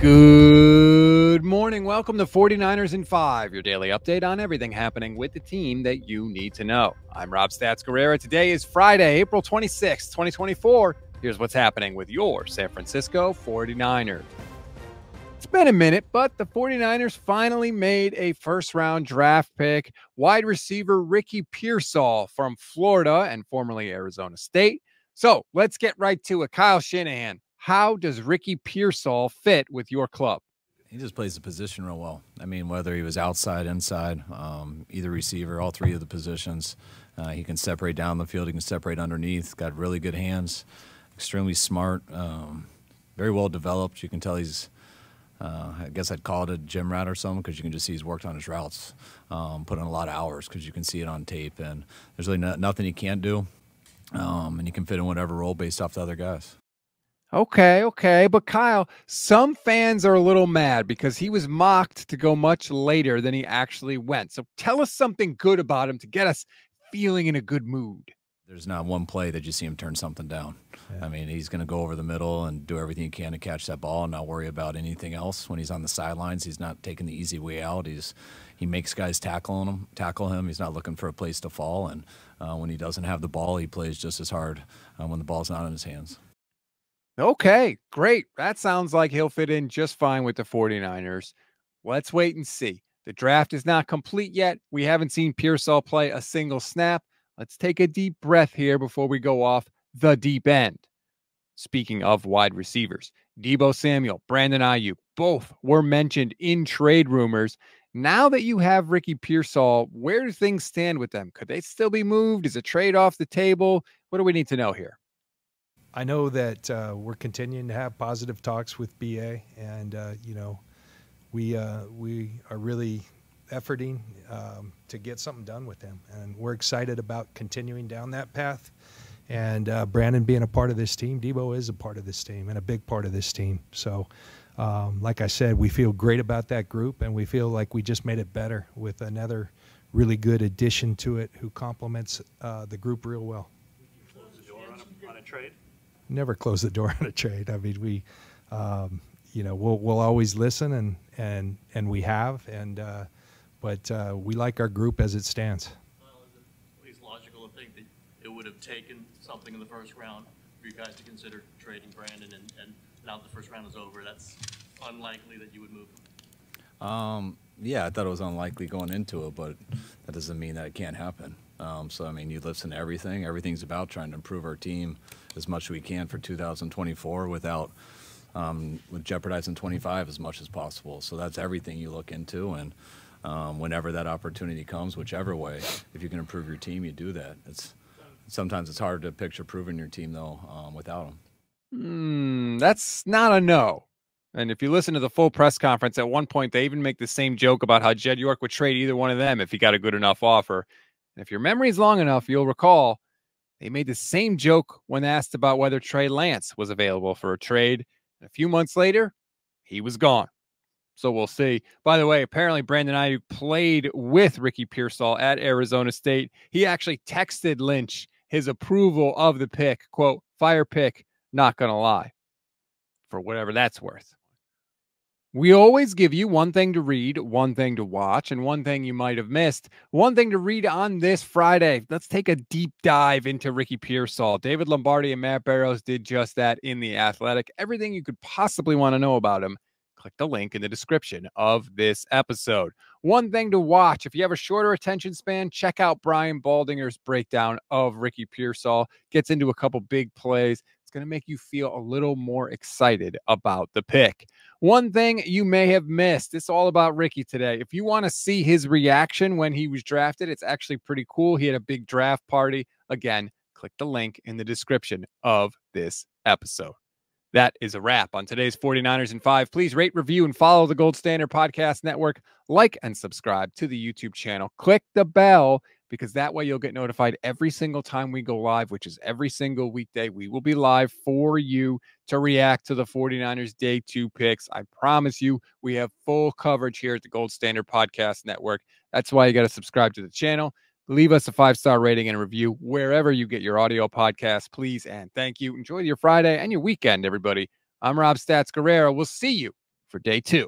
Good morning. Welcome to 49ers in 5, your daily update on everything happening with the team that you need to know. I'm Rob Stats Guerrera. Today is Friday, April 26th, 2024. Here's what's happening with your San Francisco 49ers. It's been a minute, but the 49ers finally made a first-round draft pick. Wide receiver Ricky Pearsall from Florida and formerly Arizona State. So let's get right to it. Kyle Shanahan, how does Ricky Pearsall fit with your club? He just plays the position real well. I mean, whether he was outside, inside, either receiver, all three of the positions. He can separate down the field. He can separate underneath. Got really good hands. Extremely smart. Very well developed. You can tell he's, I guess I'd call it a gym rat or something, because you can just see he's worked on his routes, put in a lot of hours because you can see it on tape. And there's really nothing he can't do. And he can fit in whatever role based off the other guys. Okay. But Kyle, some fans are a little mad because he was mocked to go much later than he actually went. So tell us something good about him to get us feeling in a good mood. There's not one play that you see him turn something down. Yeah. I mean, he's going to go over the middle and do everything he can to catch that ball and not worry about anything else. When he's on the sidelines, he's not taking the easy way out. He makes guys tackle him. He's not looking for a place to fall. And when he doesn't have the ball, he plays just as hard when the ball's not in his hands. Okay, great. That sounds like he'll fit in just fine with the 49ers. Let's wait and see. The draft is not complete yet. We haven't seen Pearsall play a single snap. Let's take a deep breath here before we go off the deep end. Speaking of wide receivers, Deebo Samuel, Brandon Aiyuk, both were mentioned in trade rumors. Now that you have Ricky Pearsall, where do things stand with them? Could they still be moved? Is a trade off the table? What do we need to know here? I know that we're continuing to have positive talks with BA, and we are really efforting to get something done with him, and we're excited about continuing down that path. And Brandon being a part of this team, Deebo is a part of this team and a big part of this team. So, like I said, we feel great about that group, and we feel like we just made it better with another really good addition to it who complements the group real well. Close the door on a trade? Never close the door on a trade. I mean, we, we'll always listen, and we have, but we like our group as it stands. Well, is it at least logical to think that it would have taken something in the first round for you guys to consider trading Brandon, and now that the first round is over, that's unlikely that you would move him? Yeah, I thought it was unlikely going into it, but that doesn't mean that it can't happen. So, I mean, you listen to everything. Everything's about trying to improve our team as much as we can for 2024 without with jeopardizing 25 as much as possible. So that's everything you look into, and whenever that opportunity comes, whichever way, if you can improve your team, you do that. Sometimes it's hard to picture proving your team, though, without them. That's not a no. And if you listen to the full press conference, at one point, they even make the same joke about how Jed York would trade either one of them if he got a good enough offer. And if your memory is long enough, you'll recall they made the same joke when asked about whether Trey Lance was available for a trade. And a few months later, he was gone. So we'll see. By the way, apparently Brandon Aiyuk played with Ricky Pearsall at Arizona State. He actually texted Lynch his approval of the pick. Quote, "Fire pick, not going to lie," for whatever that's worth. We always give you one thing to read, one thing to watch, and one thing you might have missed. One thing to read on this Friday. Let's take a deep dive into Ricky Pearsall. David Lombardi and Matt Barrows did just that in The Athletic. Everything you could possibly want to know about him. Click the link in the description of this episode. One thing to watch. If you have a shorter attention span, check out Brian Baldinger's breakdown of Ricky Pearsall. Gets into a couple big plays. It's going to make you feel a little more excited about the pick. One thing you may have missed, it's all about Ricky today. If you want to see his reaction when he was drafted, it's actually pretty cool. He had a big draft party. Again, click the link in the description of this episode. That is a wrap on today's 49ers in 5. Please rate, review, and follow the Gold Standard Podcast Network. Like and subscribe to the YouTube channel. Click the bell, because that way you'll get notified every single time we go live, which is every single weekday. We will be live for you to react to the 49ers Day 2 picks. I promise you, we have full coverage here at the Gold Standard Podcast Network. That's why you got to subscribe to the channel. Leave us a 5-star rating and a review wherever you get your audio podcasts, please, and thank you. Enjoy your Friday and your weekend, everybody. I'm Rob Stats Guerrero. We'll see you for for day 2.